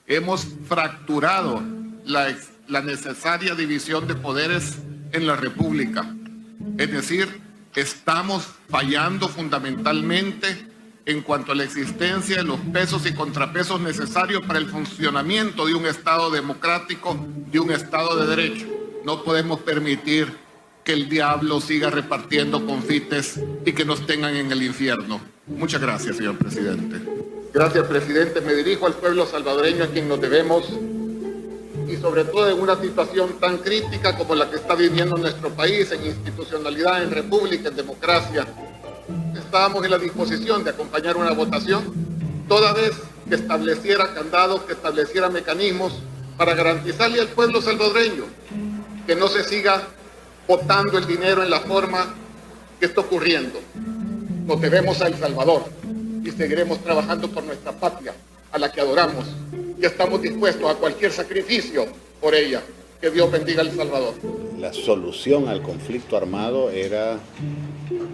Hemos fracturado la necesaria división de poderes en la República. Es decir, estamos fallando fundamentalmente en cuanto a la existencia de los pesos y contrapesos necesarios para el funcionamiento de un Estado democrático, de un Estado de derecho. No podemos permitir que el diablo siga repartiendo confites y que nos tengan en el infierno. Muchas gracias, señor presidente. Gracias, presidente. Me dirijo al pueblo salvadoreño a quien nos debemos, y sobre todo en una situación tan crítica como la que está viviendo nuestro país, en institucionalidad, en república, en democracia. Estábamos en la disposición de acompañar una votación, toda vez que estableciera candados, que estableciera mecanismos para garantizarle al pueblo salvadoreño que no se siga botando el dinero en la forma que está ocurriendo. Nos debemos a El Salvador y seguiremos trabajando por nuestra patria, a la que adoramos, y estamos dispuestos a cualquier sacrificio por ella. Que Dios bendiga a El Salvador. La solución al conflicto armado era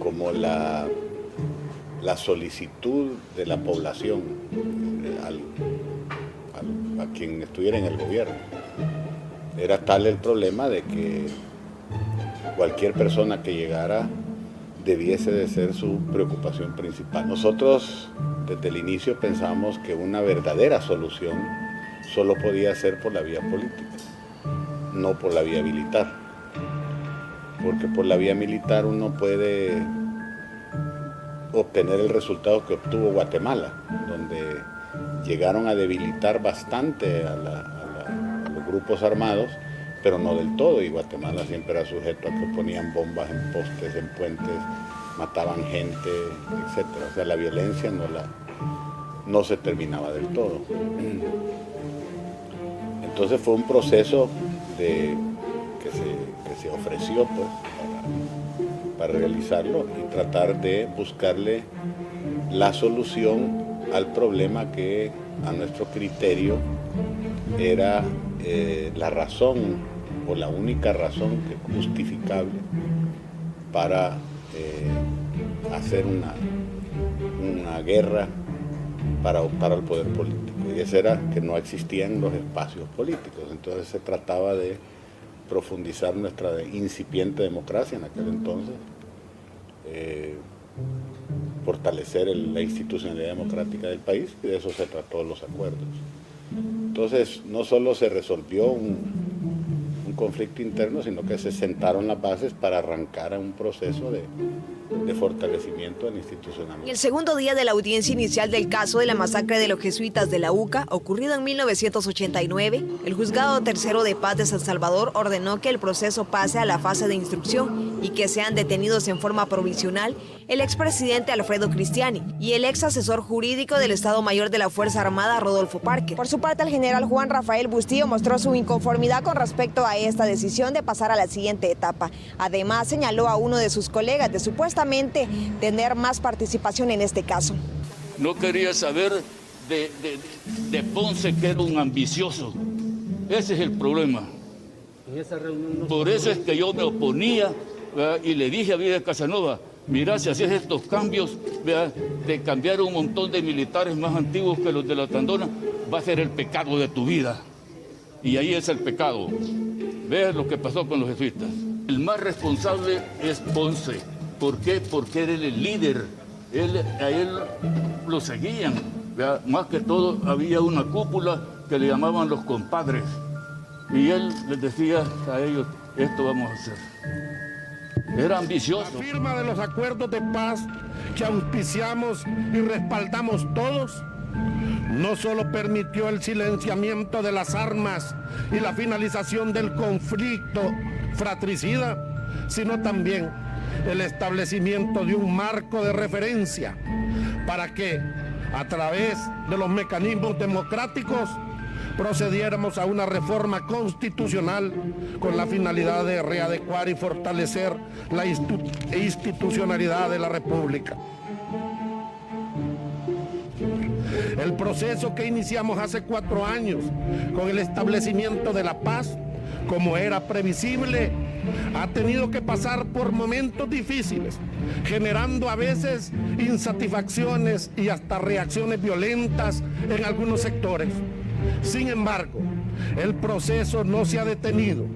como la solicitud de la población a quien estuviera en el gobierno. Era tal el problema de que cualquier persona que llegara debiese de ser su preocupación principal. Nosotros desde el inicio pensábamos que una verdadera solución solo podía ser por la vía política, no por la vía militar. Porque por la vía militar uno puede obtener el resultado que obtuvo Guatemala, donde llegaron a debilitar bastante a los grupos armados, pero no del todo, y Guatemala siempre era sujeto a que ponían bombas en postes, en puentes, mataban gente, etc. O sea, la violencia no se terminaba del todo. Entonces fue un proceso que se ofreció pues, para realizarlo y tratar de buscarle la solución al problema que a nuestro criterio era la razón o la única razón justificable para hacer una guerra para optar al poder político. Y ese era que no existían los espacios políticos. Entonces se trataba de profundizar nuestra incipiente democracia en aquel entonces, fortalecer la institucionalidad democrática del país, y de eso se trató los acuerdos. Entonces no solo se resolvió un conflicto interno, sino que se sentaron las bases para arrancar a un proceso de fortalecimiento de la institucionalidad. En el segundo día de la audiencia inicial del caso de la masacre de los jesuitas de la UCA, ocurrida en 1989, el Juzgado Tercero de Paz de San Salvador ordenó que el proceso pase a la fase de instrucción y que sean detenidos en forma provisional el expresidente Alfredo Cristiani y el ex asesor jurídico del Estado Mayor de la Fuerza Armada, Rodolfo Parker. Por su parte, el general Juan Rafael Bustillo mostró su inconformidad con respecto a esta decisión de pasar a la siguiente etapa. Además, señaló a uno de sus colegas de supuestamente tener más participación en este caso. No quería saber de Ponce, que era un ambicioso. Ese es el problema. Por eso es que yo me oponía, ¿verdad? Y le dije a Vida Casanova, mira, si haces estos cambios, ¿verdad?, de cambiar un montón de militares más antiguos que los de la Tandona, va a ser el pecado de tu vida. Y ahí es el pecado. Vean lo que pasó con los jesuitas. El más responsable es Ponce. ¿Por qué? Porque era el líder. A él lo seguían, ¿verdad? Más que todo había una cúpula que le llamaban los compadres. Y él les decía a ellos, esto vamos a hacer. Era ambicioso. La firma de los acuerdos de paz que auspiciamos y respaldamos todos no solo permitió el silenciamiento de las armas y la finalización del conflicto fratricida, sino también el establecimiento de un marco de referencia para que, a través de los mecanismos democráticos, procediéramos a una reforma constitucional con la finalidad de readecuar y fortalecer la institucionalidad de la República. El proceso que iniciamos hace 4 años con el establecimiento de la paz, como era previsible, ha tenido que pasar por momentos difíciles, generando a veces insatisfacciones y hasta reacciones violentas en algunos sectores. Sin embargo, el proceso no se ha detenido.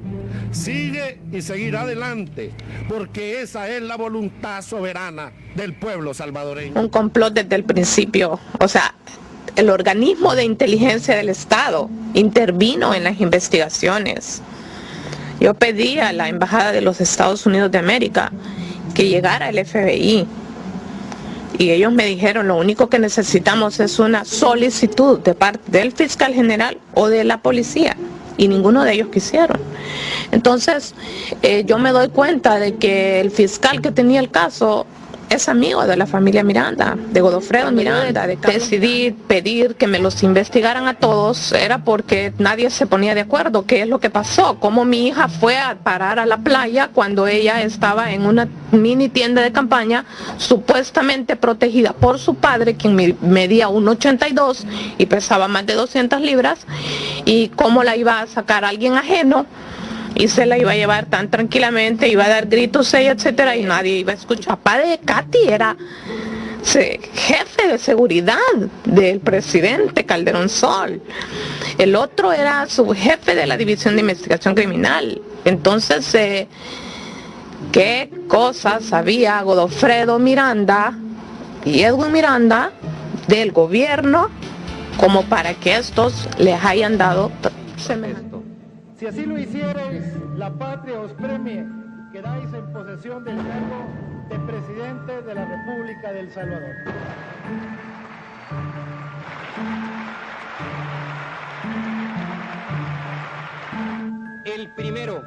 Sigue y seguirá adelante, porque esa es la voluntad soberana del pueblo salvadoreño. Un complot desde el principio, o sea, el organismo de inteligencia del Estado intervino en las investigaciones. Yo pedí a la Embajada de los Estados Unidos de América que llegara el FBI y ellos me dijeron lo único que necesitamos es una solicitud de parte del fiscal general o de la policía y ninguno de ellos quisieron. Entonces yo me doy cuenta de que el fiscal que tenía el caso es amigo de la familia Miranda, de Godofredo Miranda. Decidí pedir que me los investigaran a todos, era porque nadie se ponía de acuerdo qué es lo que pasó, cómo mi hija fue a parar a la playa cuando ella estaba en una mini tienda de campaña, supuestamente protegida por su padre, quien medía 1,82 y pesaba más de 200 libras, y cómo la iba a sacar alguien ajeno y se la iba a llevar tan tranquilamente, iba a dar gritos ella, etcétera, y nadie iba a escuchar. Papá de Katy era jefe de seguridad del presidente Calderón Sol. El otro era su jefe de la División de Investigación Criminal. Entonces, ¿qué cosas sabía Godofredo Miranda y Edwin Miranda del gobierno como para que estos les hayan dado semejante? Si así lo hiciereis, la patria os premie, quedáis en posesión del cargo de presidente de la República del Salvador. El primero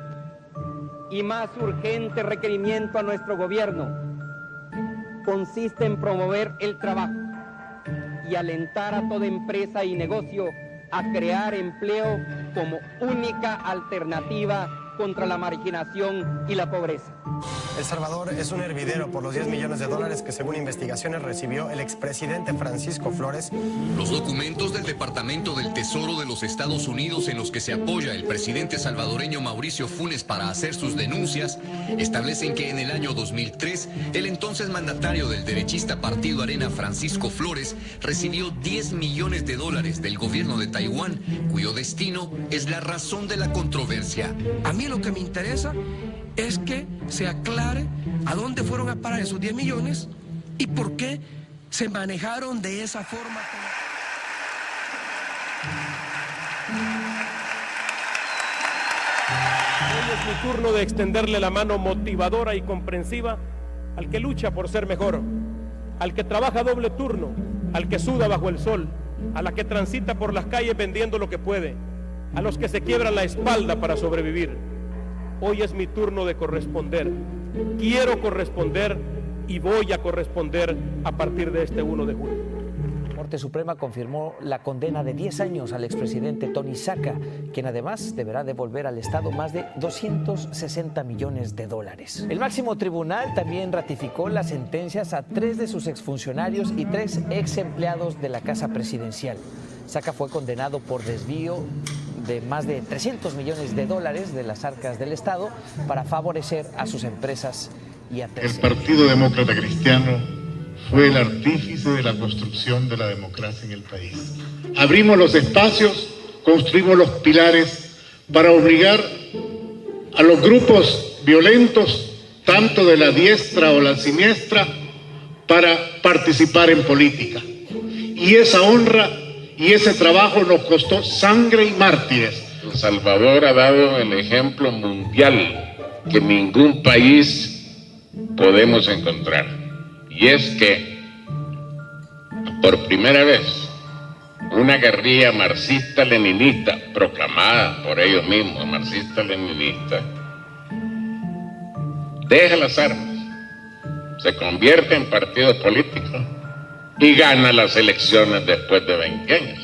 y más urgente requerimiento a nuestro gobierno consiste en promover el trabajo y alentar a toda empresa y negocio a crear empleo como única alternativa contra la marginación y la pobreza. El Salvador es un hervidero por los 10 millones de dólares que según investigaciones recibió el expresidente Francisco Flores. Los documentos del Departamento del Tesoro de los Estados Unidos en los que se apoya el presidente salvadoreño Mauricio Funes para hacer sus denuncias establecen que en el año 2003 el entonces mandatario del derechista Partido Arena Francisco Flores recibió 10 millones de dólares del gobierno de Taiwán, cuyo destino es la razón de la controversia. A mí lo que me interesa es que se aclare a dónde fueron a parar esos 10 millones y por qué se manejaron de esa forma. Hoy es mi turno de extenderle la mano motivadora y comprensiva al que lucha por ser mejor, al que trabaja doble turno, al que suda bajo el sol, a la que transita por las calles vendiendo lo que puede, a los que se quiebran la espalda para sobrevivir. Hoy es mi turno de corresponder. Quiero corresponder y voy a corresponder a partir de este 1 de julio. La Corte Suprema confirmó la condena de 10 años al expresidente Tony Saca, quien además deberá devolver al Estado más de 260 millones de dólares. El máximo tribunal también ratificó las sentencias a 3 de sus exfuncionarios y 3 ex empleados de la Casa Presidencial. Saca fue condenado por desvío de más de 300 millones de dólares de las arcas del Estado para favorecer a sus empresas y a terceros. El Partido Demócrata Cristiano fue el artífice de la construcción de la democracia en el país. Abrimos los espacios, construimos los pilares para obligar a los grupos violentos, tanto de la diestra o la siniestra, para participar en política. Y esa honra y ese trabajo nos costó sangre y mártires. El Salvador ha dado el ejemplo mundial que ningún país podemos encontrar. Y es que, por primera vez, una guerrilla marxista-leninista, proclamada por ellos mismos, marxista-leninista, deja las armas, se convierte en partido político y gana las elecciones después de 20 años.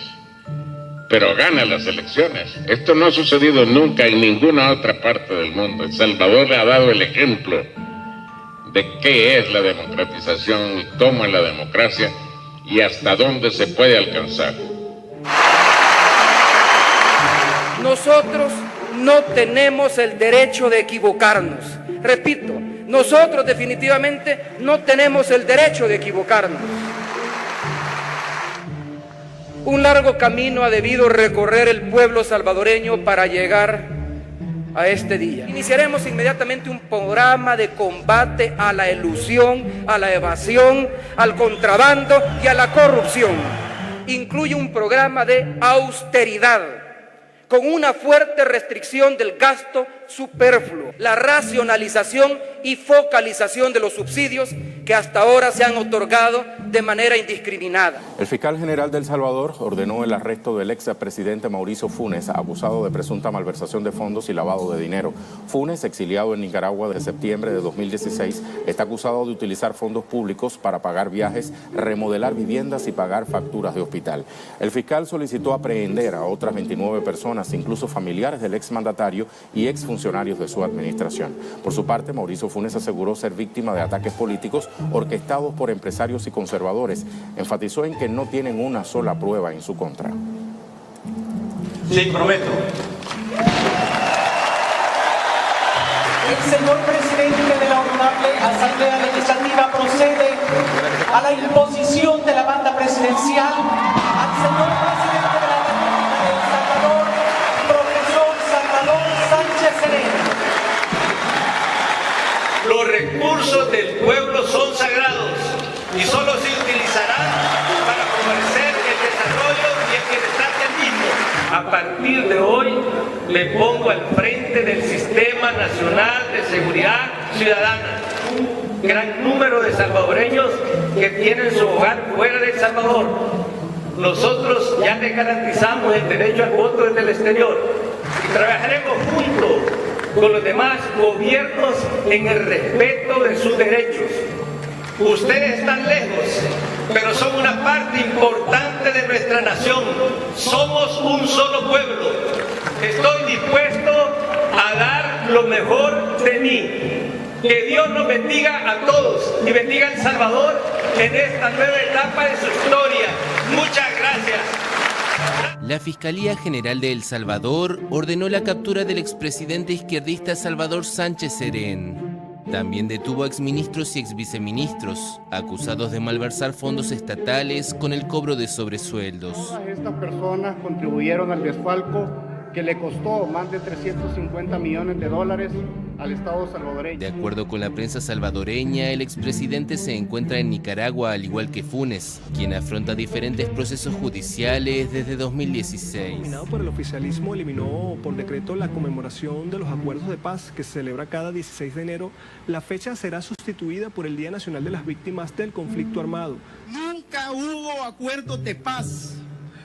pero gana las elecciones. Esto no ha sucedido nunca en ninguna otra parte del mundo. El Salvador le ha dado el ejemplo de qué es la democratización y cómo es la democracia y hasta dónde se puede alcanzar. Nosotros no tenemos el derecho de equivocarnos. Repito, nosotros definitivamente no tenemos el derecho de equivocarnos. Un largo camino ha debido recorrer el pueblo salvadoreño para llegar a este día. Iniciaremos inmediatamente un programa de combate a la elusión, a la evasión, al contrabando y a la corrupción. Incluye un programa de austeridad con una fuerte restricción del gasto superfluo, la racionalización y focalización de los subsidios que hasta ahora se han otorgado de manera indiscriminada. El fiscal general de El Salvador ordenó el arresto del expresidente Mauricio Funes, acusado de presunta malversación de fondos y lavado de dinero. Funes, exiliado en Nicaragua desde septiembre de 2016, está acusado de utilizar fondos públicos para pagar viajes, remodelar viviendas y pagar facturas de hospital. El fiscal solicitó aprehender a otras 29 personas, incluso familiares del exmandatario y exfuncionarios de su administración. Por su parte, Mauricio Funes aseguró ser víctima de ataques políticos orquestados por empresarios y conservadores. Enfatizó en que no tienen una sola prueba en su contra. Sí, prometo. El señor presidente de la Honorable Asamblea Legislativa procede a la imposición de la banda presidencial al señor presidente de la República de El Salvador, profesor Salvador Sánchez Serén. Los recursos del pueblo son sagrados y solo se utilizarán para favorecer el desarrollo y el bienestar del mismo. A partir de hoy me pongo al frente del Sistema Nacional de Seguridad Ciudadana. Un gran número de salvadoreños que tienen su hogar fuera de El Salvador. Nosotros ya les garantizamos el derecho al voto desde el exterior y trabajaremos juntos con los demás gobiernos en el respeto de sus derechos. Ustedes están lejos, pero son una parte importante de nuestra nación. Somos un solo pueblo. Estoy dispuesto a dar lo mejor de mí. Que Dios nos bendiga a todos y bendiga a El Salvador en esta nueva etapa de su historia. Muchas gracias. La Fiscalía General de El Salvador ordenó la captura del expresidente izquierdista Salvador Sánchez Serén. También detuvo a exministros y exviceministros, acusados de malversar fondos estatales con el cobro de sobresueldos. Todas estas personas contribuyeron al desfalco que le costó más de 350 millones de dólares al Estado salvadoreño. De acuerdo con la prensa salvadoreña, el expresidente se encuentra en Nicaragua, al igual que Funes, quien afronta diferentes procesos judiciales desde 2016. Dominado por el oficialismo, eliminó por decreto la conmemoración de los acuerdos de paz que se celebra cada 16 de enero. La fecha será sustituida por el Día Nacional de las Víctimas del Conflicto Armado. Nunca hubo acuerdos de paz.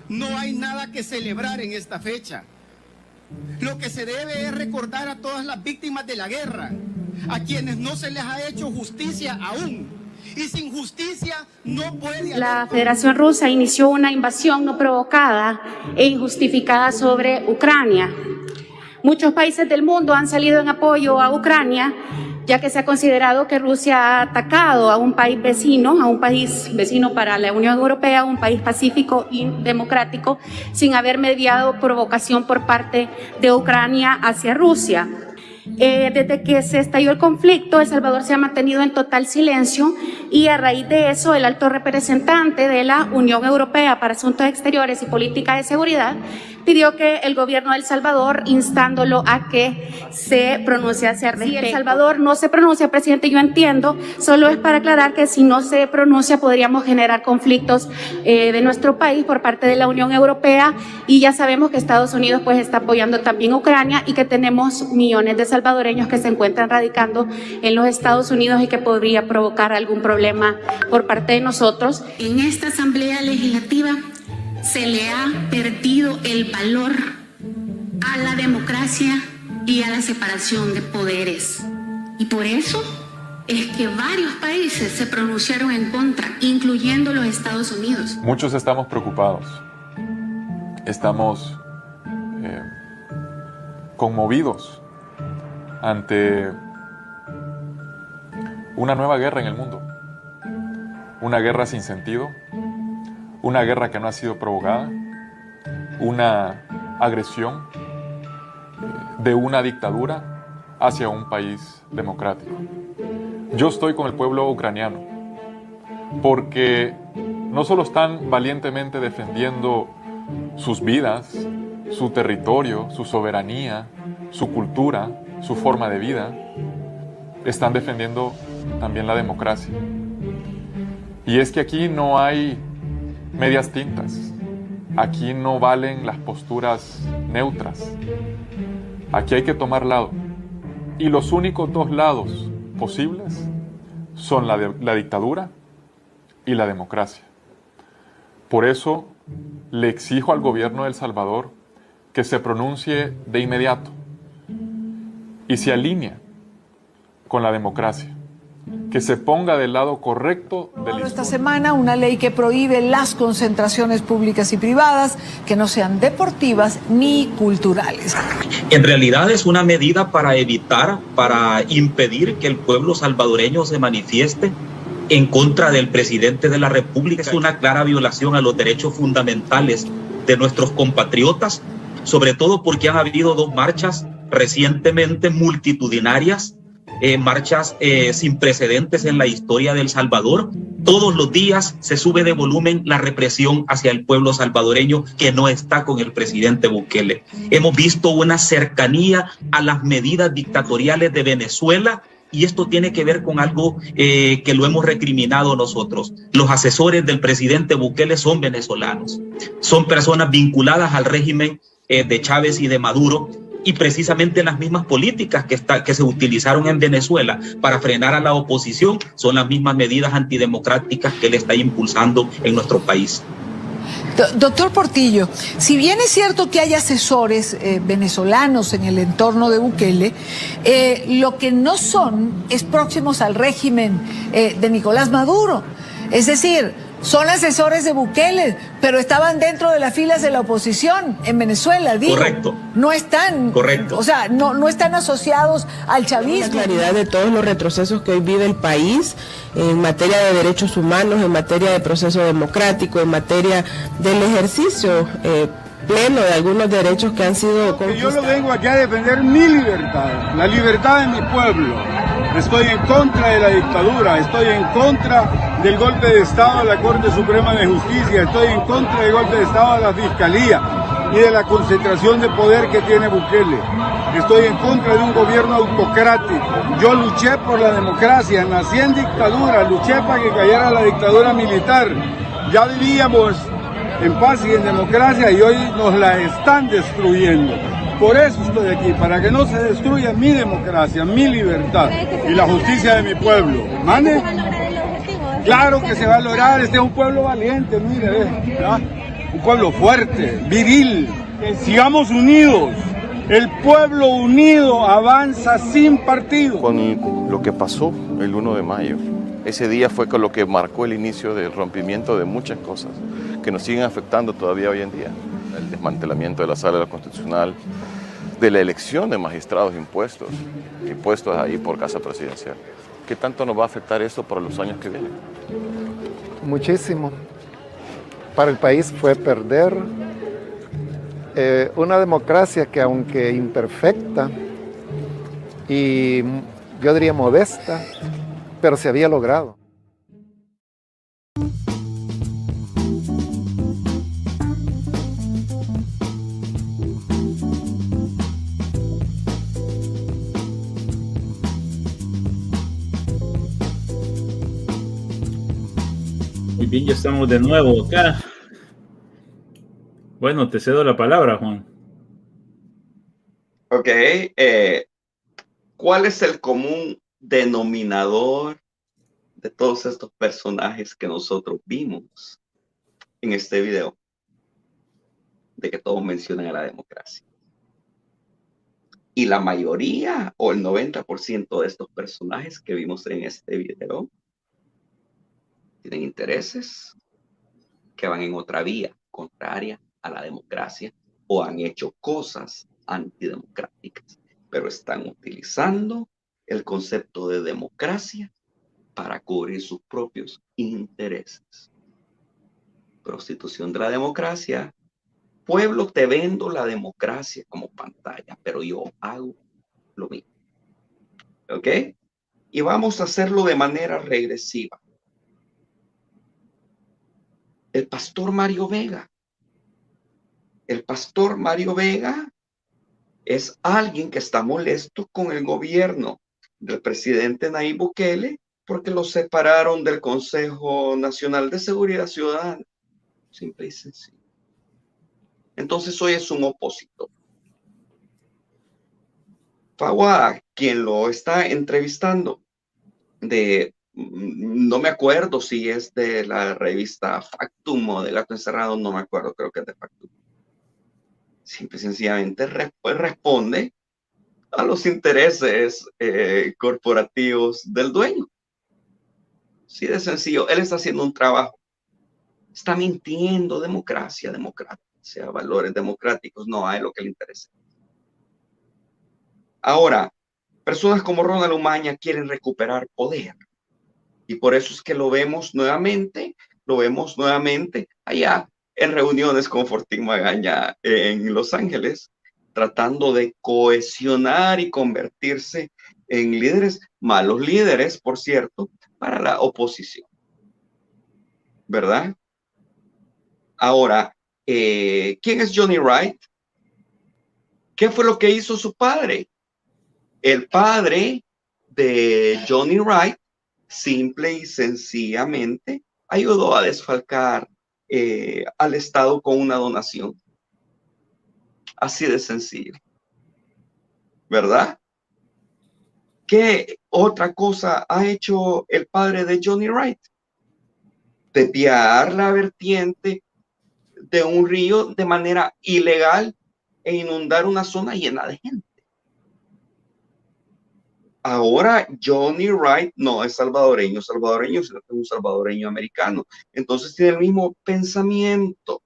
No hay nada que celebrar en esta fecha. Lo que se debe es recordar a todas las víctimas de la guerra, a quienes no se les ha hecho justicia aún. Y sin justicia no puede haber... La Federación Rusa inició una invasión no provocada e injustificada sobre Ucrania. Muchos países del mundo han salido en apoyo a Ucrania, ya que se ha considerado que Rusia ha atacado a un país vecino para la Unión Europea, un país pacífico y democrático, sin haber mediado provocación por parte de Ucrania hacia Rusia. Desde que se estalló el conflicto, El Salvador se ha mantenido en total silencio y a raíz de eso el alto representante de la Unión Europea para Asuntos Exteriores y Política de Seguridad pidió que el gobierno de El Salvador, instándolo a que se pronunciase al respecto. Si El Salvador no se pronuncia, presidente, yo entiendo, solo es para aclarar que si no se pronuncia podríamos generar conflictos de nuestro país por parte de la Unión Europea, y ya sabemos que Estados Unidos pues está apoyando también a Ucrania y que tenemos millones de salvadoreños que se encuentran radicando en los Estados Unidos y que podría provocar algún problema por parte de nosotros. En esta Asamblea Legislativa se le ha perdido el valor a la democracia y a la separación de poderes. Y por eso es que varios países se pronunciaron en contra, incluyendo los Estados Unidos. Muchos estamos preocupados. estamos conmovidos ante una nueva guerra en el mundo, una guerra sin sentido, una guerra que no ha sido provocada, una agresión de una dictadura hacia un país democrático. Yo estoy con el pueblo ucraniano porque no solo están valientemente defendiendo sus vidas, su territorio, su soberanía, su cultura, su forma de vida, están defendiendo también la democracia. Y es que aquí no hay medias tintas, aquí no valen las posturas neutras, aquí hay que tomar lado. Y los únicos dos lados posibles son la dictadura y la democracia. Por eso le exijo al gobierno de El Salvador que se pronuncie de inmediato y se alinee con la democracia, que se ponga del lado correcto del esta semana una ley que prohíbe las concentraciones públicas y privadas que no sean deportivas ni culturales. En realidad es una medida para evitar, para impedir que el pueblo salvadoreño se manifieste en contra del presidente de la República. Es una clara violación a los derechos fundamentales de nuestros compatriotas, sobre todo porque han habido dos marchas recientemente multitudinarias, marchas sin precedentes en la historia de El Salvador. Todos los días se sube de volumen la represión hacia el pueblo salvadoreño que no está con el presidente Bukele. Hemos visto una cercanía a las medidas dictatoriales de Venezuela, y esto tiene que ver con algo que lo hemos recriminado nosotros. Los asesores del presidente Bukele son venezolanos, son personas vinculadas al régimen de Chávez y de Maduro, y precisamente las mismas políticas que se utilizaron en Venezuela para frenar a la oposición son las mismas medidas antidemocráticas que él está impulsando en nuestro país. Doctor Portillo, si bien es cierto que hay asesores venezolanos en el entorno de Bukele, lo que no son es próximos al régimen de Nicolás Maduro. Es decir, son asesores de Bukele, pero estaban dentro de las filas de la oposición en Venezuela, digo. Correcto. No están, correcto. O sea, no están asociados al chavismo. La claridad de todos los retrocesos que hoy vive el país en materia de derechos humanos, en materia de proceso democrático, en materia del ejercicio pleno de algunos derechos que han sido conquistados. Yo lo vengo aquí a defender mi libertad, la libertad de mi pueblo. Estoy en contra de la dictadura, estoy en contra del golpe de Estado a la Corte Suprema de Justicia, estoy en contra del golpe de Estado a la Fiscalía y de la concentración de poder que tiene Bukele. Estoy en contra de un gobierno autocrático. Yo luché por la democracia, nací en dictadura, luché para que cayera la dictadura militar. Ya vivíamos en paz y en democracia y hoy nos la están destruyendo. Por eso estoy aquí, para que no se destruya mi democracia, mi libertad y la justicia de mi pueblo. ¿Mande? Claro que se va a lograr, este es un pueblo valiente, mire, ¿verdad? Un pueblo fuerte, viril. Sigamos unidos. El pueblo unido avanza sin partido. Con lo que pasó el 1 de mayo, ese día fue con lo que marcó el inicio del rompimiento de muchas cosas que nos siguen afectando todavía hoy en día. El desmantelamiento de la Sala Constitucional, de la elección de magistrados impuestos ahí por Casa Presidencial. ¿Qué tanto nos va a afectar esto para los años que vienen? Muchísimo. Para el país fue perder una democracia que, aunque imperfecta y yo diría modesta, pero se había logrado. Muy bien, ya estamos de nuevo acá. Bueno, te cedo la palabra, Juan. Ok. ¿Cuál es el común denominador de todos estos personajes que nosotros vimos en este video? De que todos mencionan a la democracia. Y la mayoría o el 90% de estos personajes que vimos en este video tienen intereses que van en otra vía contraria a la democracia o han hecho cosas antidemocráticas, pero están utilizando el concepto de democracia para cubrir sus propios intereses. Prostitución de la democracia. Pueblo, te vendo la democracia como pantalla, pero yo hago lo mismo. ¿Ok? Y vamos a hacerlo de manera regresiva. El pastor Mario Vega. El pastor Mario Vega es alguien que está molesto con el gobierno del presidente Nayib Bukele porque lo separaron del Consejo Nacional de Seguridad Ciudadana. Simple y sencillo. Entonces hoy es un opositor. Fawad, quien lo está entrevistando, no me acuerdo si es de la revista Factum o de Gato Encerrado, no me acuerdo, creo que es de Factum. Simple y sencillamente responde a los intereses corporativos del dueño. Sí, de sencillo. Él está haciendo un trabajo. Está mintiendo. Democracia, valores democráticos. No, a él lo que le interesa. Ahora, personas como Ronald Umaña quieren recuperar poder. Y por eso es que lo vemos nuevamente allá en reuniones con Fortín Magaña en Los Ángeles, tratando de cohesionar y convertirse en líderes, malos líderes, por cierto, para la oposición. ¿Verdad? Ahora, ¿quién es Johnny Wright? ¿Qué fue lo que hizo su padre? El padre de Johnny Wright simple y sencillamente ayudó a desfalcar al Estado con una donación. Así de sencillo. ¿Verdad? ¿Qué otra cosa ha hecho el padre de Johnny Wright? Desviar la vertiente de un río de manera ilegal e inundar una zona llena de gente. Ahora Johnny Wright no es salvadoreño, sino que es un salvadoreño americano. Entonces tiene el mismo pensamiento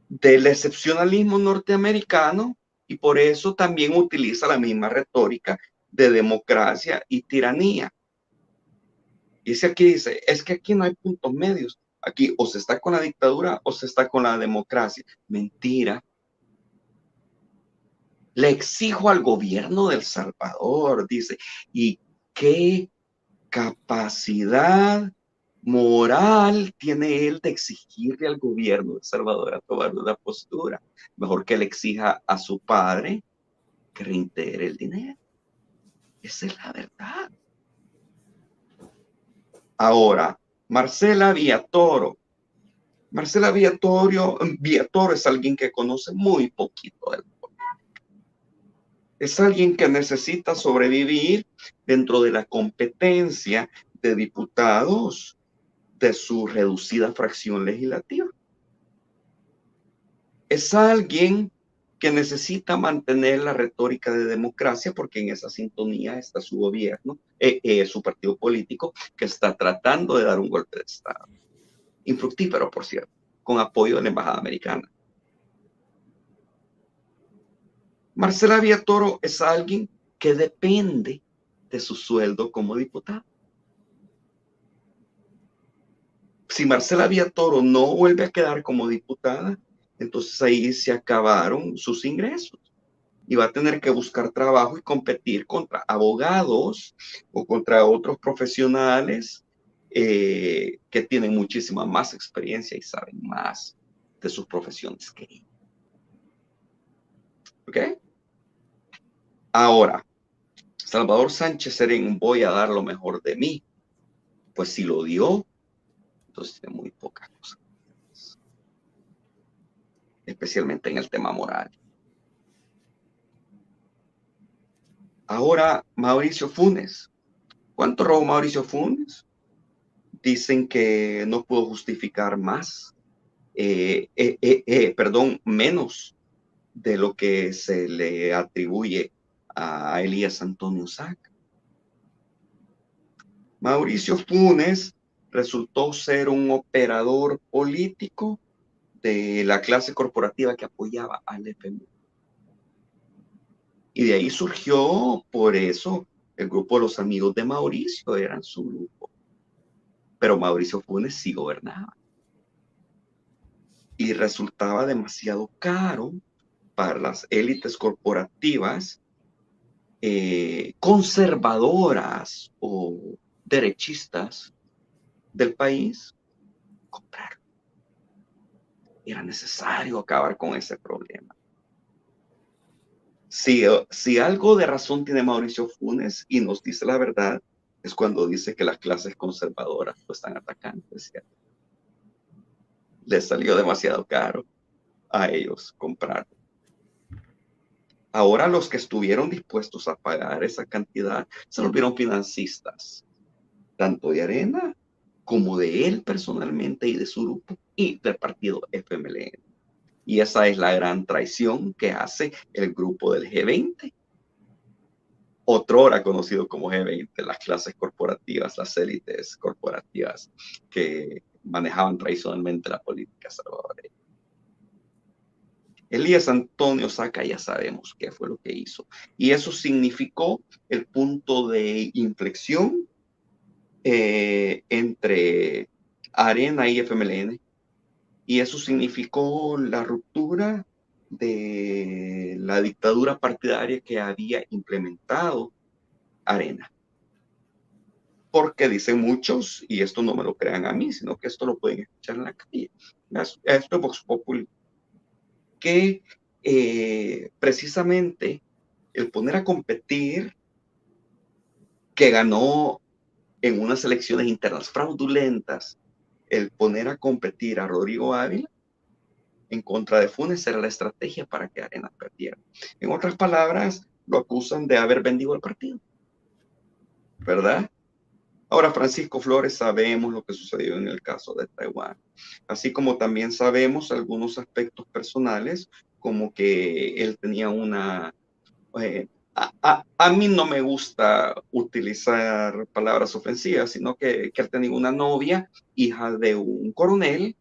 del excepcionalismo norteamericano y por eso también utiliza la misma retórica de democracia y tiranía. Dice, es que aquí no hay puntos medios. Aquí o se está con la dictadura o se está con la democracia. Mentira. Le exijo al gobierno de El Salvador, dice, y qué capacidad moral tiene él de exigirle al gobierno de El Salvador a tomar una postura. Mejor que le exija a su padre que reintegre el dinero. Esa es la verdad. Ahora, Marcela Villatoro. Marcela Villatoro es alguien que conoce muy poquito del política. Es alguien que necesita sobrevivir dentro de la competencia de diputados de su reducida fracción legislativa. Es alguien que necesita mantener la retórica de democracia porque en esa sintonía está su gobierno, su partido político que está tratando de dar un golpe de Estado. Infructífero, por cierto, con apoyo de la Embajada Americana. Marcela Villatoro es alguien que depende de su sueldo como diputada. Si Marcela Villatoro no vuelve a quedar como diputada, entonces ahí se acabaron sus ingresos y va a tener que buscar trabajo y competir contra abogados o contra otros profesionales que tienen muchísima más experiencia y saben más de sus profesiones que ella. ¿Ok? Ahora, Salvador Sánchez Serén, voy a dar lo mejor de mí. Pues si lo dio, entonces tiene muy pocas cosas. Especialmente en el tema moral. Ahora, Mauricio Funes. ¿Cuánto robó Mauricio Funes? Dicen que no pudo justificar más, menos de lo que se le atribuye a Elías Antonio Saca. Mauricio Funes resultó ser un operador político de la clase corporativa que apoyaba al FMLN. Y de ahí surgió, por eso, el grupo de los amigos de Mauricio, eran su grupo. Pero Mauricio Funes sí gobernaba. Y resultaba demasiado caro para las élites corporativas conservadoras o derechistas del país comprar. Era necesario acabar con ese problema. Si algo de razón tiene Mauricio Funes y nos dice la verdad, es cuando dice que las clases conservadoras lo están atacando, es cierto. Les salió demasiado caro a ellos comprar. Ahora los que estuvieron dispuestos a pagar esa cantidad se volvieron financistas, tanto de Arena como de él personalmente y de su grupo y del partido FMLN. Y esa es la gran traición que hace el grupo del G20, otrora conocido como G20, las clases corporativas, las élites corporativas que manejaban tradicionalmente la política salvadoreña. Elías Antonio Saca, ya sabemos qué fue lo que hizo. Y eso significó el punto de inflexión entre Arena y FMLN. Y eso significó la ruptura de la dictadura partidaria que había implementado Arena. Porque dicen muchos, y esto no me lo crean a mí, sino que esto lo pueden escuchar en la calle. Esto es Vox Populi. Que precisamente el poner a competir, que ganó en unas elecciones internas fraudulentas, el poner a competir a Rodrigo Ávila en contra de Funes era la estrategia para que Arena perdiera. En otras palabras, lo acusan de haber vendido el partido, ¿verdad? Ahora, Francisco Flores, sabemos lo que sucedió en el caso de Taiwán, así como también sabemos algunos aspectos personales, como que él tenía una... a mí no me gusta utilizar palabras ofensivas, sino que él tenía una novia, hija de un coronel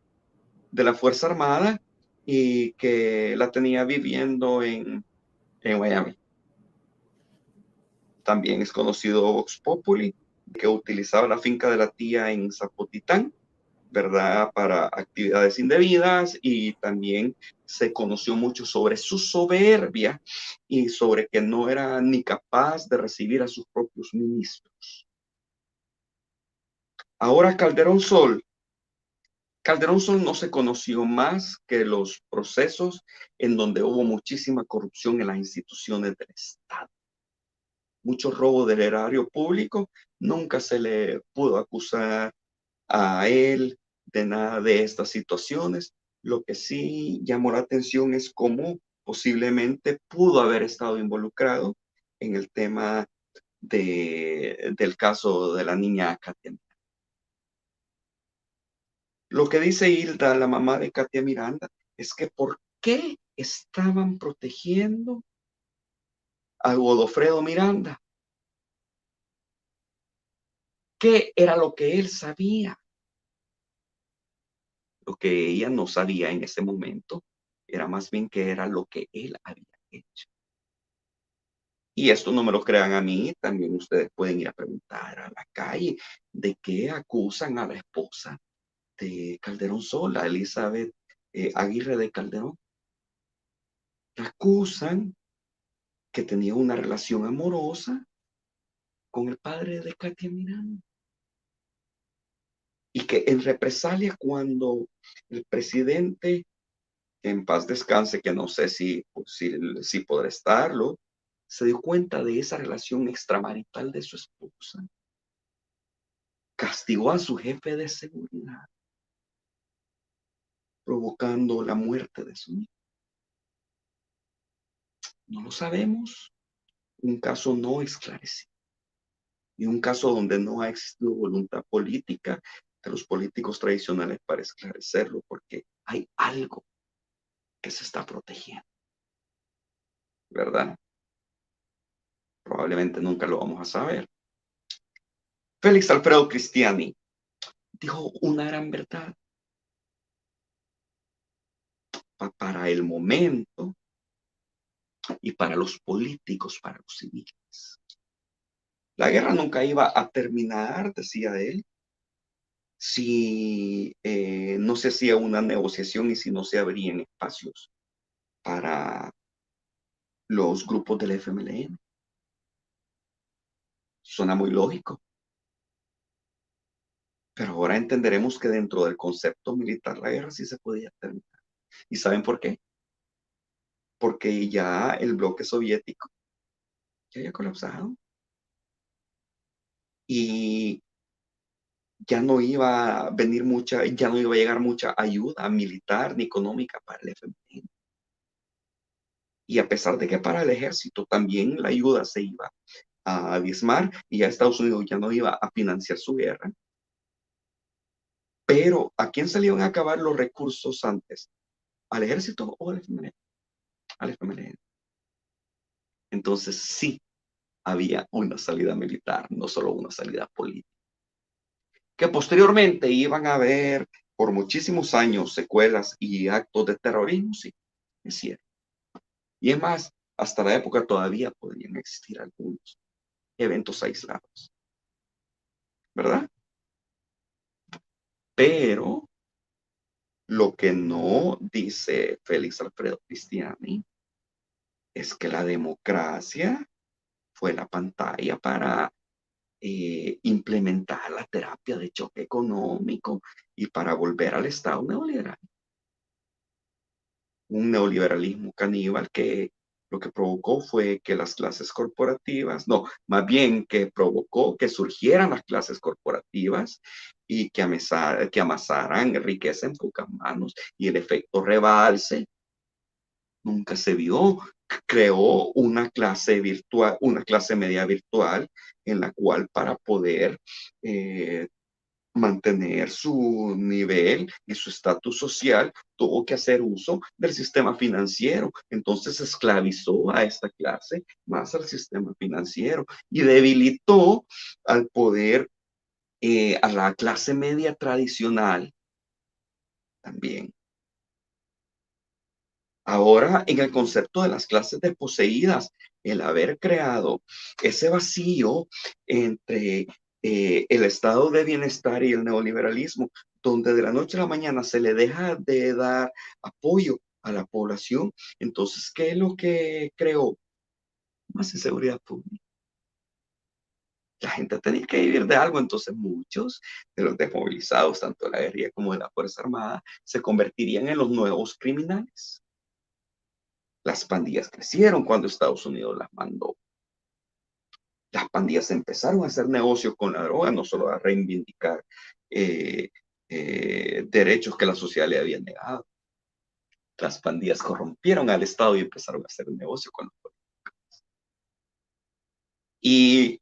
de la Fuerza Armada, y que la tenía viviendo en Miami. También es conocido Vox Populi, que utilizaba la finca de la tía en Zapotitán, ¿verdad?, para actividades indebidas, y también se conoció mucho sobre su soberbia y sobre que no era ni capaz de recibir a sus propios ministros. Ahora Calderón Sol no se conoció más que los procesos en donde hubo muchísima corrupción en las instituciones del Estado. Mucho robo del erario público, nunca se le pudo acusar a él de nada de estas situaciones. Lo que sí llamó la atención es cómo posiblemente pudo haber estado involucrado en el tema del caso de la niña Katia. Lo que dice Hilda, la mamá de Katia Miranda, es que ¿por qué estaban protegiendo a Godofredo Miranda? ¿Qué era lo que él sabía? Lo que ella no sabía en ese momento era más bien que era lo que él había hecho. Y esto no me lo crean a mí, también ustedes pueden ir a preguntar a la calle de qué acusan a la esposa de Calderón Sol, a Elizabeth Aguirre de Calderón. La acusan que tenía una relación amorosa con el padre de Katia Miranda. Y que en represalia, cuando el presidente, que en paz descanse, que no sé si podrá estarlo, se dio cuenta de esa relación extramarital de su esposa, castigó a su jefe de seguridad, provocando la muerte de su hijo. No lo sabemos. Un caso no esclarecido. Y un caso donde no ha existido voluntad política de los políticos tradicionales para esclarecerlo, porque hay algo que se está protegiendo, ¿verdad? Probablemente nunca lo vamos a saber. Félix Alfredo Cristiani dijo una gran verdad. para el momento y para los políticos, para los civiles. La guerra nunca iba a terminar, decía él, si no se hacía una negociación y si no se abrían espacios para los grupos del FMLN. Suena muy lógico. Pero ahora entenderemos que dentro del concepto militar la guerra sí se podía terminar. ¿Y saben por qué? Porque ya el bloque soviético ya había colapsado. Y ya no iba a venir ya no iba a llegar mucha ayuda militar ni económica para el FMLN. Y a pesar de que para el ejército también la ayuda se iba a diezmar y ya Estados Unidos ya no iba a financiar su guerra. Pero ¿a quién se le iban a acabar los recursos antes? ¿Al ejército o al FMLN? Al FMLN. Entonces sí había una salida militar, no solo una salida política. Que posteriormente iban a haber por muchísimos años secuelas y actos de terrorismo, sí, es cierto. Y es más, hasta la época todavía podrían existir algunos eventos aislados, ¿verdad? Pero lo que no dice Félix Alfredo Cristiani es que la democracia fue la pantalla para implementar la terapia de choque económico y para volver al Estado neoliberal. Un neoliberalismo caníbal que lo que provocó fue que las clases corporativas, no, más bien que provocó que surgieran las clases corporativas y que amasaran riqueza en pocas manos, y el efecto rebalse nunca se vio. Creó una clase virtual, una clase media virtual, en la cual para poder mantener su nivel y su estatus social tuvo que hacer uso del sistema financiero. Entonces esclavizó a esta clase más al sistema financiero y debilitó al poder, a la clase media tradicional también. Ahora, en el concepto de las clases desposeídas, el haber creado ese vacío entre el estado de bienestar y el neoliberalismo, donde de la noche a la mañana se le deja de dar apoyo a la población, entonces, ¿qué es lo que creó? Más inseguridad pública. La gente tenía que vivir de algo, entonces muchos de los desmovilizados, tanto de la guerrilla como de la Fuerza Armada, se convertirían en los nuevos criminales. Las pandillas crecieron cuando Estados Unidos las mandó. Las pandillas empezaron a hacer negocios con la droga, no solo a reivindicar derechos que la sociedad le había negado. Las pandillas corrompieron al Estado y empezaron a hacer negocio con los políticos. ¿Y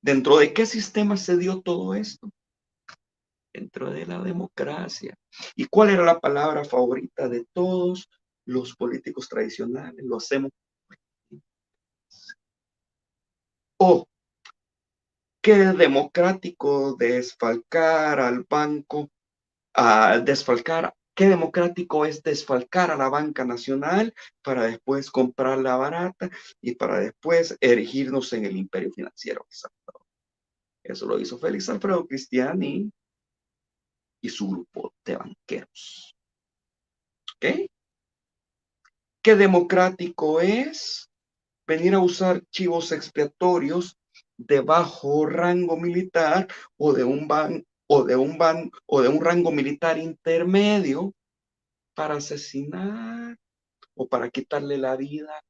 dentro de qué sistema se dio todo esto? Dentro de la democracia. ¿Y cuál era la palabra favorita de todos los políticos tradicionales? Lo hacemos. O qué democrático desfalcar al banco, qué democrático es desfalcar a la banca nacional para después comprarla barata y para después erigirnos en el imperio financiero. Eso lo hizo Félix Alfredo Cristiani y su grupo de banqueros. ¿Ok? ¿Qué democrático es venir a usar chivos expiatorios de bajo rango militar o de un rango militar intermedio para asesinar o para quitarle la vida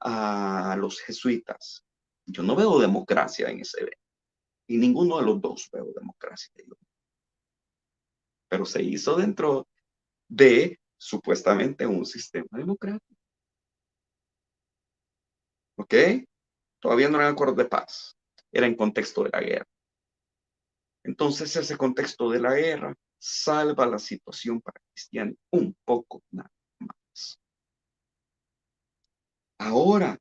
a los jesuitas? Yo no veo democracia en ese evento, y ninguno de los dos veo democracia. Pero se hizo dentro de supuestamente un sistema democrático. ¿Ok? Todavía no era acuerdo de paz, era en contexto de la guerra. Entonces ese contexto de la guerra salva la situación para Cristiani un poco nada más. Ahora,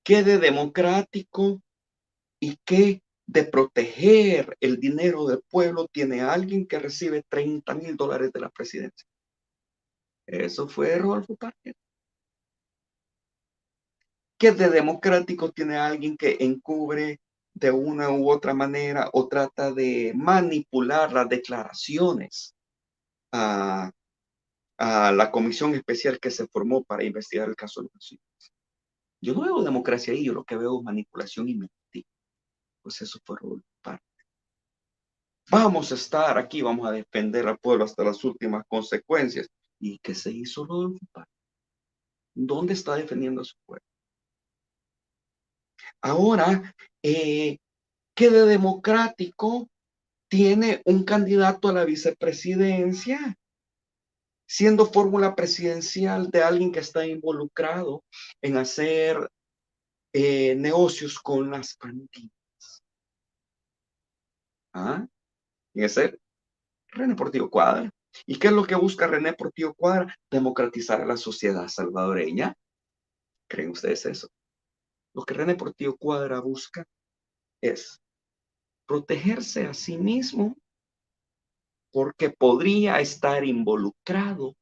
¿qué de democrático y qué de proteger el dinero del pueblo tiene alguien que recibe $30,000 de la presidencia? Eso fue Rodolfo Parker. ¿Qué de democrático tiene alguien que encubre de una u otra manera o trata de manipular las declaraciones a la comisión especial que se formó para investigar el caso de los hijos? Yo no veo democracia ahí, yo lo que veo es manipulación y mentira. Pues eso fue Rodolfo Parker. Vamos a estar aquí, vamos a defender al pueblo hasta las últimas consecuencias. ¿Y qué se hizo Rodolfo Parker? ¿Dónde está defendiendo a su pueblo? Ahora, ¿qué de democrático tiene un candidato a la vicepresidencia siendo fórmula presidencial de alguien que está involucrado en hacer negocios con las pandillas? ¿Ah? Y ese René Portillo Cuadra. ¿Y qué es lo que busca René Portillo Cuadra? Democratizar a la sociedad salvadoreña. ¿Creen ustedes eso? Lo que René Portillo Cuadra busca es protegerse a sí mismo porque podría estar involucrado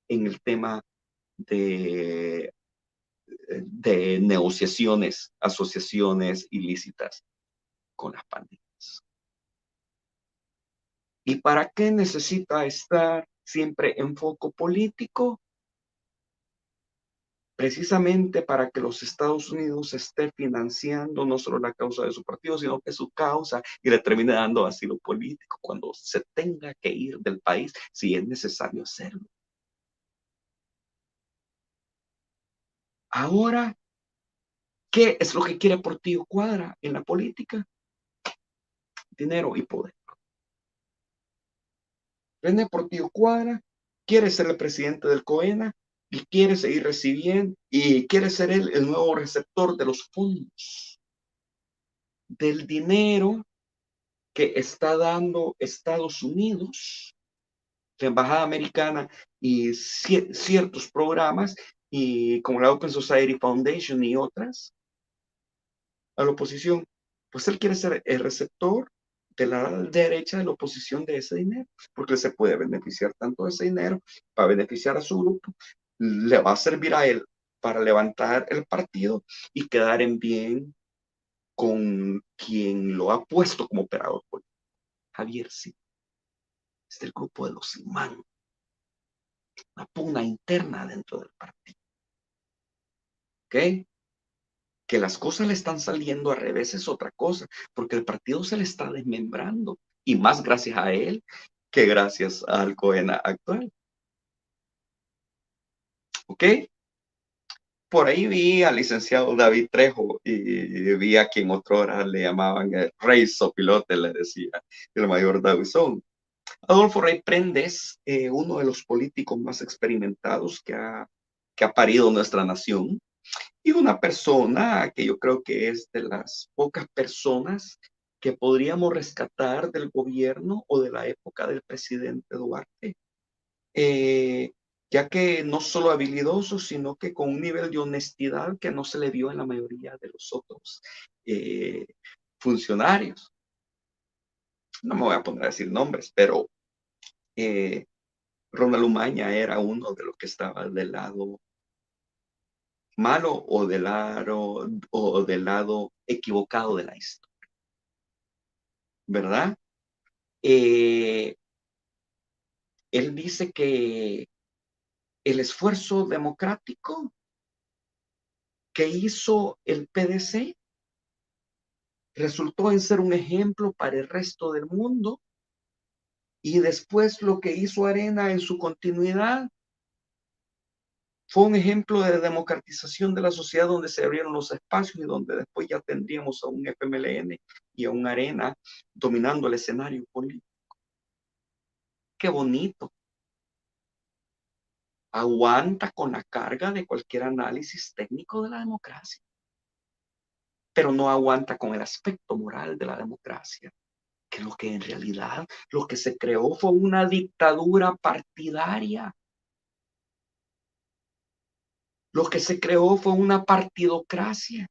en el tema de negociaciones, asociaciones ilícitas con las pandillas. ¿Y para qué necesita estar siempre en foco político? Precisamente para que los Estados Unidos esté financiando no solo la causa de su partido, sino que su causa, y le termine dando asilo político cuando se tenga que ir del país, si es necesario hacerlo. Ahora, ¿qué es lo que quiere Portillo Cuadra en la política? Dinero y poder. René Portillo Cuadra quiere ser el presidente del COENA y quiere seguir recibiendo y quiere ser él el nuevo receptor de los fondos, del dinero que está dando Estados Unidos, la Embajada Americana y ciertos programas, y como la Open Society Foundation y otras, a la oposición. Pues él quiere ser el receptor de la derecha de la oposición de ese dinero, porque se puede beneficiar tanto de ese dinero para beneficiar a su grupo, le va a servir a él para levantar el partido y quedar en bien con quien lo ha puesto como operador político. Javier, sí. Es del grupo de los Imán. Una pugna interna dentro del partido. ¿Ok? Que las cosas le están saliendo al revés es otra cosa, porque el partido se le está desmembrando, y más gracias a él que gracias al COENA actual. ¿Ok? Por ahí vi al licenciado David Trejo y vi a quien otrora le llamaban el rey sopilote, le decía el mayor Davison. Adolfo Rey Prendes, uno de los políticos más experimentados que ha parido nuestra nación, y una persona que yo creo que es de las pocas personas que podríamos rescatar del gobierno o de la época del presidente Duarte, ya que no solo habilidoso, sino que con un nivel de honestidad que no se le vio en la mayoría de los otros funcionarios. No me voy a poner a decir nombres, pero Ronald Umaña era uno de los que estaba del lado malo o del lado equivocado de la historia, ¿verdad? Él dice que el esfuerzo democrático que hizo el PDC resultó en ser un ejemplo para el resto del mundo, y después lo que hizo Arena en su continuidad fue un ejemplo de democratización de la sociedad, donde se abrieron los espacios y donde después ya tendríamos a un FMLN y a un Arena dominando el escenario político. Qué bonito. Aguanta con la carga de cualquier análisis técnico de la democracia, pero no aguanta con el aspecto moral de la democracia, que lo que en realidad lo que se creó fue una dictadura partidaria. Lo que se creó fue una partidocracia.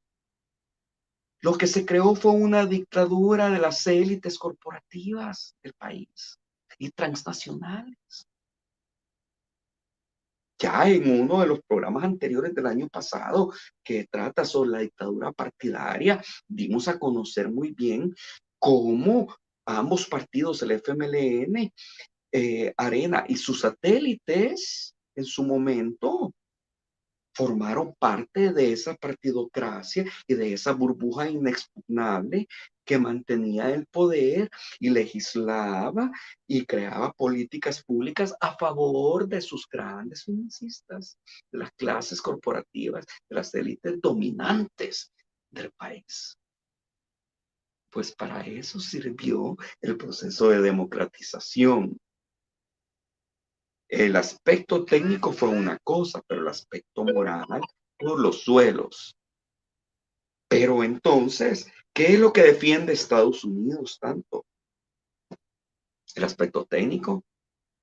Lo que se creó fue una dictadura de las élites corporativas del país y transnacionales. Ya en uno de los programas anteriores del año pasado que trata sobre la dictadura partidaria, dimos a conocer muy bien cómo ambos partidos, el FMLN, Arena y sus satélites, en su momento, formaron parte de esa partidocracia y de esa burbuja inexpugnable que mantenía el poder y legislaba y creaba políticas públicas a favor de sus grandes financistas, de las clases corporativas, de las élites dominantes del país. Pues para eso sirvió el proceso de democratización. El aspecto técnico fue una cosa, pero el aspecto moral por los suelos. Pero entonces, ¿qué es lo que defiende Estados Unidos tanto? El aspecto técnico,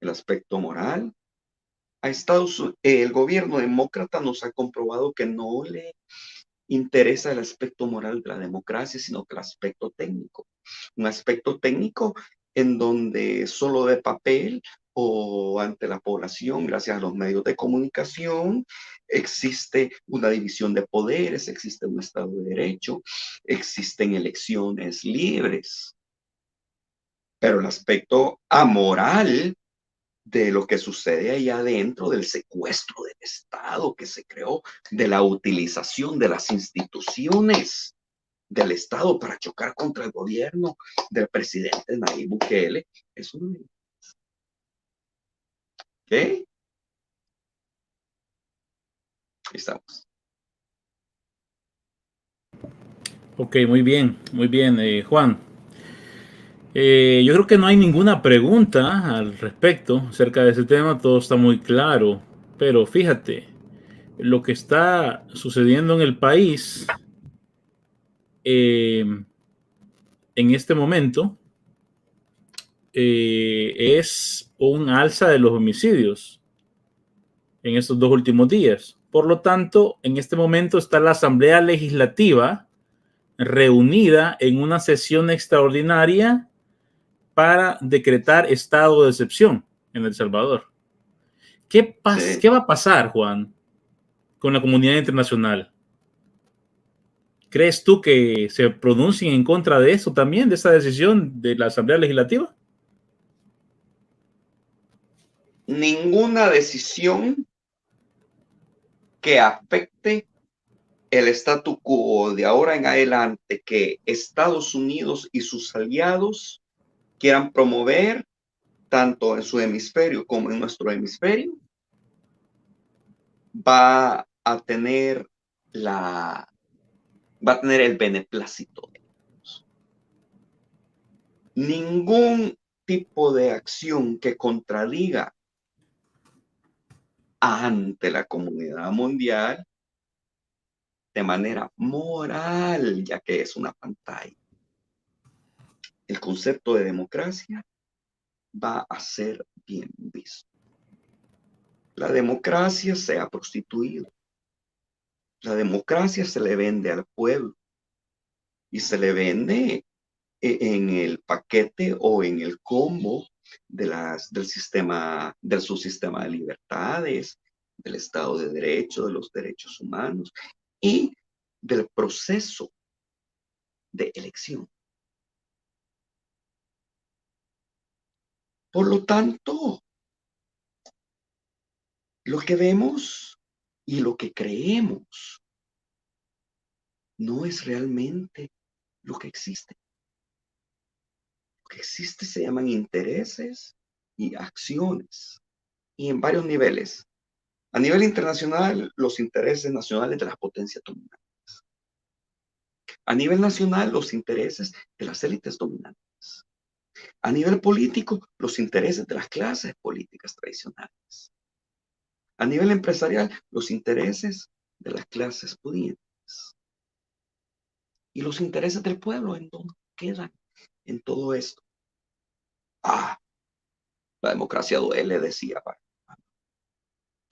el aspecto moral. El gobierno demócrata nos ha comprobado que no le interesa el aspecto moral de la democracia, sino que el aspecto técnico. Un aspecto técnico en donde solo de papel o ante la población, gracias a los medios de comunicación, existe una división de poderes, existe un Estado de Derecho, existen elecciones libres. Pero el aspecto amoral de lo que sucede allá adentro, del secuestro del Estado que se creó, de la utilización de las instituciones del Estado para chocar contra el gobierno del presidente Nayib Bukele, es una amenaza. ¿Qué? Estamos. Ok, muy bien, Juan. Yo creo que no hay ninguna pregunta al respecto acerca de ese tema, todo está muy claro, pero fíjate, lo que está sucediendo en el país en este momento es un alza de los homicidios en estos 2 últimos días. Por lo tanto, en este momento está la Asamblea Legislativa reunida en una sesión extraordinaria para decretar estado de excepción en El Salvador. ¿Qué va a pasar, Juan, con la comunidad internacional? ¿Crees tú que se pronuncien en contra de eso también, de esa decisión de la Asamblea Legislativa? Ninguna decisión que afecte el statu quo de ahora en adelante que Estados Unidos y sus aliados quieran promover tanto en su hemisferio como en nuestro hemisferio va a tener el beneplácito de ellos. Ningún tipo de acción que contradiga ante la comunidad mundial de manera moral, ya que es una pantalla. El concepto de democracia va a ser bien visto. La democracia se ha prostituido. La democracia se le vende al pueblo y se le vende en el paquete o en el combo del subsistema de libertades, del Estado de Derecho, de los derechos humanos y del proceso de elección. Por lo tanto, lo que vemos y lo que creemos no es realmente lo que existe. Lo que existe se llaman intereses y acciones, y en varios niveles. A nivel internacional, los intereses nacionales de las potencias dominantes. A nivel nacional, los intereses de las élites dominantes. A nivel político, los intereses de las clases políticas tradicionales. A nivel empresarial, los intereses de las clases pudientes. Y los intereses del pueblo, ¿en dónde quedan en todo esto? La democracia duele, decía.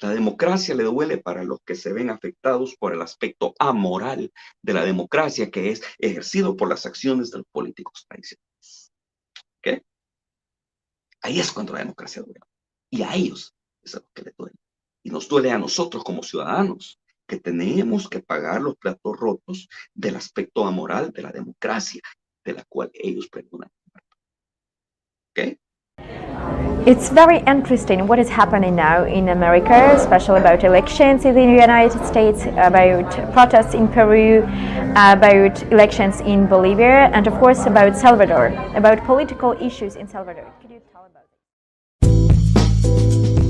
La democracia le duele para los que se ven afectados por el aspecto amoral de la democracia que es ejercido por las acciones de los políticos tradicionales. ¿Okay? Ahí es cuando la democracia duele. Y a ellos es a lo que le duele. Y nos duele a nosotros como ciudadanos, que tenemos que pagar los platos rotos del aspecto amoral de la democracia, de la cual ellos pregonan. ¿Ok? It's very interesting what is happening now in America, especially about elections in the United States, about protests in Peru, about elections in Bolivia, and of course about Salvador, about political issues in Salvador. Could you tell about it?